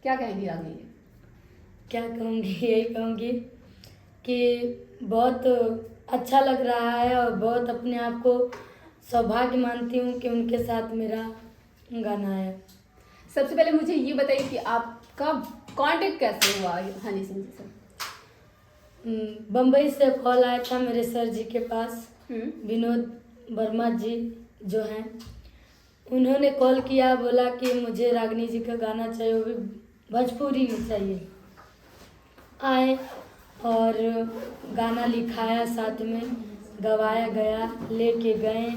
क्या कहेंगी रागिनी जी? क्या कहूँगी, यही कहूँगी कि बहुत अच्छा लग रहा है और बहुत अपने आप को सौभाग्य मानती हूँ कि उनके साथ मेरा गाना है। सबसे पहले मुझे ये बताइए कि आपका कांटेक्ट कैसे हुआ हनी सिंह जी से? बम्बई से कॉल आया था मेरे सर जी के पास, हम्म। विनोद वर्मा जी जो हैं, उन्होंने कॉल किया, बोला कि मुझे रागिनी जी का गाना चाहिए, वो भी भोजपुरी में चाहिए। आए और गाना लिखाया, साथ में गवाया गया, लेके गए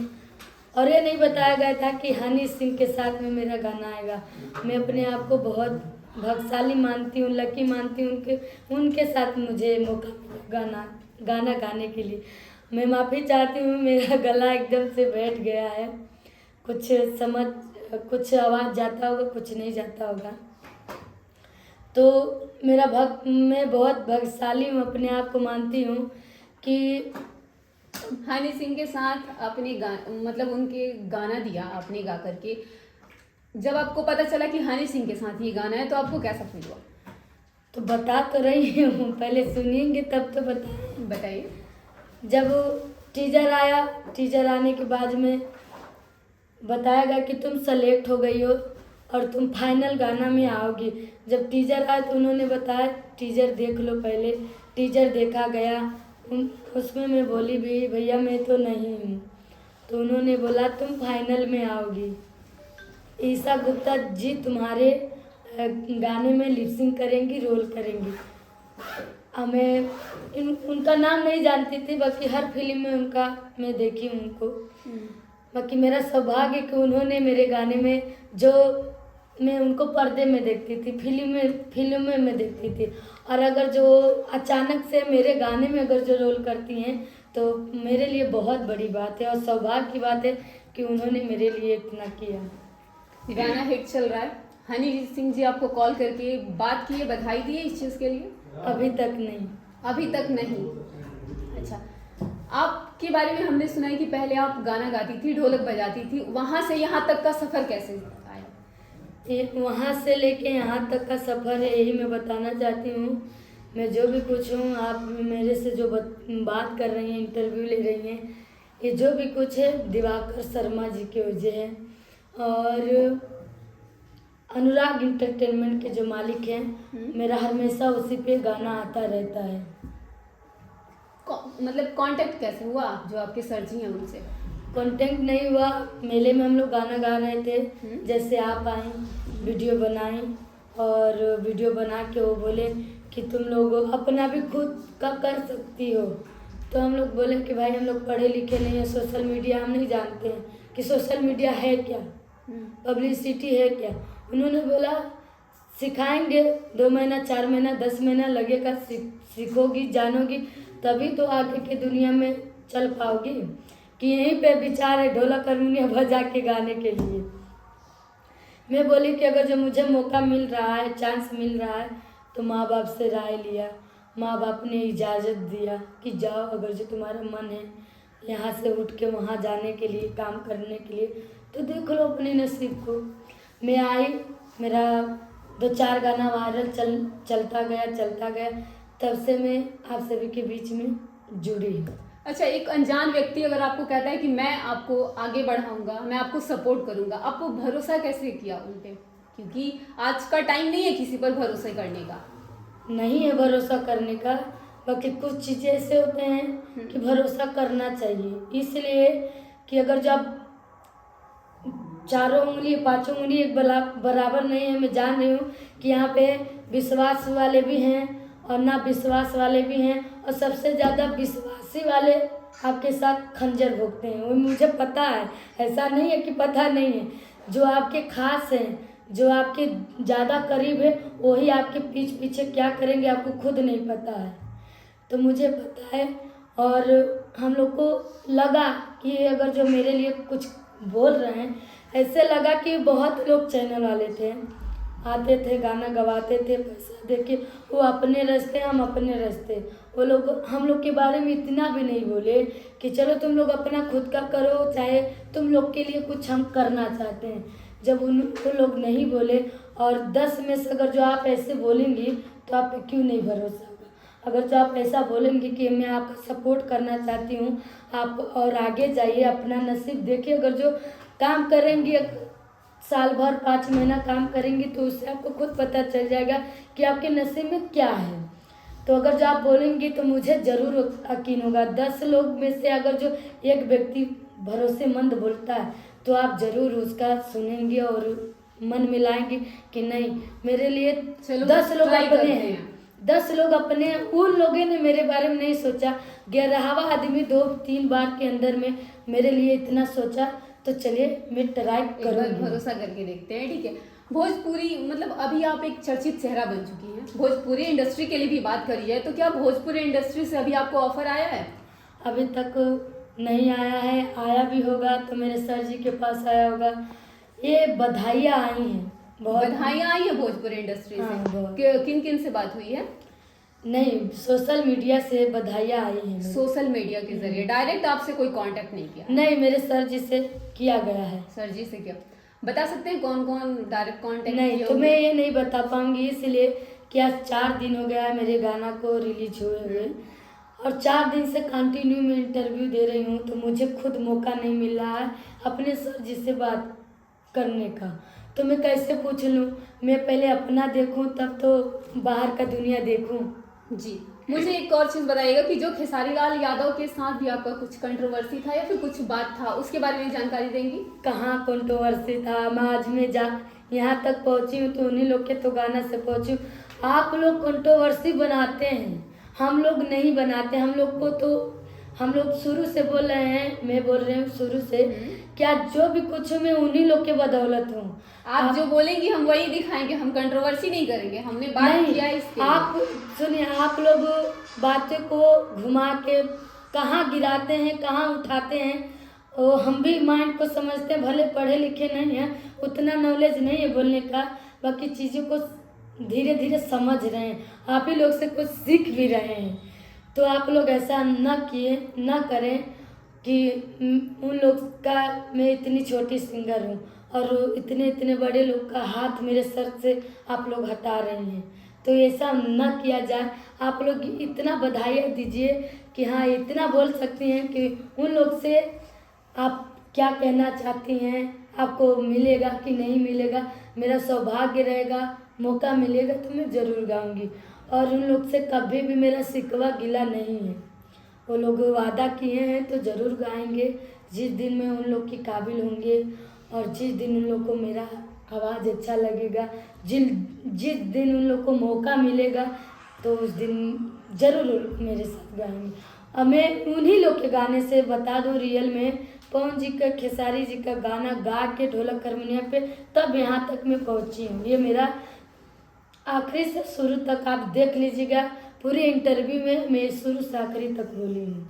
और ये नहीं बताया गया था कि हनी सिंह के साथ में मेरा गाना आएगा। मैं अपने आप को बहुत भाग्यशाली मानती हूँ, लकी मानती हूँ कि उनके साथ मुझे मौका मिला गाना गाने के लिए। मैं माफ़ी चाहती हूँ, मेरा गला एकदम से बैठ गया है, कुछ आवाज़ जाता होगा, कुछ नहीं जाता होगा। तो मैं बहुत भाग्यशाली हूँ, अपने आप को मानती हूँ कि हनी सिंह के साथ आपने मतलब उनके गाना दिया आपने गा करके, जब आपको पता चला कि हनी सिंह के साथ ये गाना है तो आपको कैसा फील हुआ? तो बता तो रही हूँ, पहले सुनिएंगे तब तो बताइए। जब टीजर आया, टीजर आने के बाद में बताया गया कि तुम सेलेक्ट हो गई हो और तुम फाइनल गाना में आओगी। जब टीजर आया तो उन्होंने बताया टीजर देख लो पहले। टीजर देखा गया, उसमें मैं बोली भी भैया मैं तो नहीं हूँ, तो उन्होंने बोला तुम फाइनल में आओगी, ईशा गुप्ता जी तुम्हारे गाने में लिपसिंग करेंगी, रोल करेंगी। उनका नाम नहीं जानती थी, बाकी हर फिल्म में उनका मैं देखी हूँ उनको। बाकी मेरा सौभाग्य कि उन्होंने मेरे गाने में, जो मैं उनको पर्दे में देखती थी, फिल्म में मैं देखती थी, और अगर जो अचानक से मेरे गाने में अगर जो रोल करती हैं तो मेरे लिए बहुत बड़ी बात है और सौभाग्य की बात है कि उन्होंने मेरे लिए इतना किया। गाना हिट चल रहा है, हनी सिंह जी आपको कॉल करके बात की है, बधाई दी है इस चीज़ के लिए? अभी तक नहीं। अभी तक नहीं। अच्छा, आपके बारे में हमने सुना है कि पहले आप गाना गाती थी, ढोलक बजाती थी, वहाँ से यहाँ तक का सफ़र कैसे आया? वहाँ से लेके यहाँ तक का सफ़र है, यही मैं बताना चाहती हूँ। मैं जो भी कुछ हूँ, आप मेरे से जो बात कर रही हैं, इंटरव्यू ले रही हैं, ये जो भी कुछ है दिवाकर शर्मा जी के वजह है और अनुराग इंटरटेनमेंट के जो मालिक हैं, मेरा हमेशा उसी पे गाना आता रहता है। मतलब कांटेक्ट कैसे हुआ जो आपके सर जी हैं उनसे? कांटेक्ट नहीं हुआ, मेले में हम लोग गाना गा रहे थे, जैसे आप आई, वीडियो बनाई और वीडियो बना के वो बोले कि तुम लोग अपना भी खुद का कर सकती हो। तो हम लोग बोले कि भाई हम लोग पढ़े लिखे नहीं हैं, सोशल मीडिया हम नहीं जानते हैं कि सोशल मीडिया है क्या, पब्लिसिटी है क्या। उन्होंने बोला सिखाएंगे, 2 महीना 4 महीना 10 महीना लगेगा, सीखोगी जानोगी तभी तो आगे की दुनिया में चल पाओगी, कि यहीं पे विचार है ढोलक हारमोनियम बजा के गाने के लिए। मैं बोली कि अगर जो मुझे मौका मिल रहा है, चांस मिल रहा है, तो माँ बाप से राय लिया, माँ बाप ने इजाज़त दिया कि जाओ, अगर जो तुम्हारा मन है यहाँ से उठ के वहाँ जाने के लिए, काम करने के लिए, तो देख लो अपने नसीब को। मैं आई, मेरा 2-4 गाना वायरल चलता गया, तब से मैं आप सभी के बीच में जुड़ी हूँ। अच्छा, एक अनजान व्यक्ति अगर आपको कहता है कि मैं आपको आगे बढ़ाऊंगा, मैं आपको सपोर्ट करूंगा, आपको भरोसा कैसे किया उन पे? क्योंकि आज का टाइम नहीं है किसी पर भरोसा करने का। नहीं है भरोसा करने का, बाकी कुछ चीज़ें ऐसे होते हैं कि भरोसा करना चाहिए, इसलिए कि अगर जब 4 उंगली 5 उंगली एक बराबर नहीं है। मैं जान रही हूँ कि यहाँ पे विश्वास वाले भी हैं और ना विश्वास वाले भी हैं, और सबसे ज़्यादा विश्वासी वाले आपके साथ खंजर भोगते हैं, वो मुझे पता है। ऐसा नहीं है कि पता नहीं है, जो आपके खास हैं, जो आपके ज़्यादा करीब है, वही आपके पीछे क्या करेंगे आपको खुद नहीं पता है। तो मुझे पता है और हम लोग को लगा कि अगर जो मेरे लिए कुछ बोल रहे हैं, ऐसे लगा कि बहुत लोग चैनल वाले थे, आते थे, गाना गवाते थे, पैसा देके, वो अपने रास्ते, हम अपने रास्ते। वो लोग हम लोग के बारे में इतना भी नहीं बोले कि चलो तुम लोग अपना खुद का करो, चाहे तुम लोग के लिए कुछ हम करना चाहते हैं। जब वो लोग नहीं बोले और 10 में से अगर जो आप ऐसे बोलेंगी तो आप पे क्यों नहीं भरोसा होगा। अगर जो आप ऐसा बोलेंगे कि मैं आपका सपोर्ट करना चाहती हूँ, आप और आगे जाइए, अपना नसीब देखिए। अगर जो काम करेंगी, साल भर 5 महीना काम करेंगी, तो उससे आपको खुद पता चल जाएगा कि आपके नसीब में क्या है। तो अगर जो आप बोलेंगी तो मुझे ज़रूर यकीन होगा। 10 लोग में से अगर जो एक व्यक्ति भरोसेमंद बोलता है तो आप ज़रूर उसका सुनेंगे और मन मिलाएंगे कि नहीं, मेरे लिए चलो 10 लोग try अपने करते हैं, हैं। 10 लोग अपने हैं। उन लोगों ने मेरे बारे में नहीं सोचा, 11वां आदमी 2-3 बार के अंदर में मेरे लिए इतना सोचा, तो चलिए मैं ट्राई एक बार करूँगी। भरोसा करके देखते हैं, ठीक है। भोजपुरी मतलब अभी आप एक चर्चित चेहरा बन चुकी हैं, भोजपुरी इंडस्ट्री के लिए भी बात करी है, तो क्या भोजपुरी इंडस्ट्री से अभी आपको ऑफर आया है? अभी तक नहीं आया है, आया भी होगा तो मेरे सर जी के पास आया होगा। ये बधाइयाँ आई हैं, बहुत बधाइयाँ आई है भोजपुरी इंडस्ट्री हाँ, से? बहुत। किन किन से बात हुई है? नहीं, सोशल मीडिया से बधाइयाँ आई हैं। सोशल मीडिया के जरिए, डायरेक्ट आपसे कोई कांटेक्ट नहीं किया? नहीं, मेरे सर जी से किया गया है। सर जी से क्या बता सकते हैं कौन कौन डायरेक्ट कांटेक्ट नहीं, किए तो होंगे? मैं ये नहीं बता पाऊंगी, इसलिए कि आज 4 दिन हो गया है मेरे गाना को रिलीज हुए हुए, और 4 दिन से कंटिन्यू मैं इंटरव्यू दे रही हूँ, तो मुझे खुद मौका नहीं मिल रहा है अपने सर जी से बात करने का। तो मैं कैसे पूछ लूँ, मैं पहले अपना देखूँ तब तो बाहर का दुनिया देखूँ। जी, मुझे एक और चीज़ बताइएगा कि जो खेसारी लाल यादव के साथ भी आपका कुछ कंट्रोवर्सी था या फिर कुछ बात था, उसके बारे में जानकारी देंगी? कहाँ कंट्रोवर्सी था, मैं आज में जा यहाँ तक पहुँची हूँ तो उन्हीं लोग के तो गाना से पहुँची हूँ। आप लोग कंट्रोवर्सी बनाते हैं, हम लोग नहीं बनाते। हम लोग शुरू से बोल रहे हैं, मैं बोल रही हूँ शुरू से, क्या जो भी कुछ हूँ मैं उन्हीं लोग के बदौलत हूँ। आप जो बोलेंगी हम वही दिखाएंगे, हम कंट्रोवर्सी नहीं करेंगे, हमने बात नहीं, किया है इसके आप सुनिए, आप लोग बातें को घुमा के कहाँ गिराते हैं, कहाँ उठाते हैं। और हम भी माइंड को समझते हैं, भले पढ़े लिखे नहीं हैं, उतना नॉलेज नहीं है बोलने का, बाकी चीज़ों को धीरे धीरे समझ रहे हैं, आप ही लोग से कुछ सीख भी रहे हैं। तो आप लोग ऐसा न करें कि उन लोग का, मैं इतनी छोटी सिंगर हूँ और इतने बड़े लोग का हाथ मेरे सर से आप लोग हटा रहे हैं, तो ऐसा न किया जाए। आप लोग इतना बधाई दीजिए कि हाँ, इतना बोल सकती हैं कि उन लोग से आप क्या कहना चाहती हैं, आपको मिलेगा कि नहीं मिलेगा। मेरा सौभाग्य रहेगा, मौका मिलेगा तो मैं ज़रूर गाऊंगी, और उन लोग से कभी भी मेरा शिकवा गिला नहीं है। वो लोग वादा किए हैं तो ज़रूर गाएंगे, जिस दिन मैं उन लोग की काबिल होंगे और जिस दिन उन लोग को मेरा आवाज़ अच्छा लगेगा, जिस दिन उन लोग को मौका मिलेगा तो उस दिन ज़रूर मेरे साथ गाएंगे। अब मैं उन्हीं लोग के गाने से बता दूं, रियल में पवन जी का, खेसारी जी का गाना गा के ढोलक हारमोनियम पे तब यहाँ तक मैं पहुँची हूँ। ये मेरा आखिरी से शुरू तक आप देख लीजिएगा, पूरे इंटरव्यू में मैं शुरू से आखिरी तक बोली हूँ।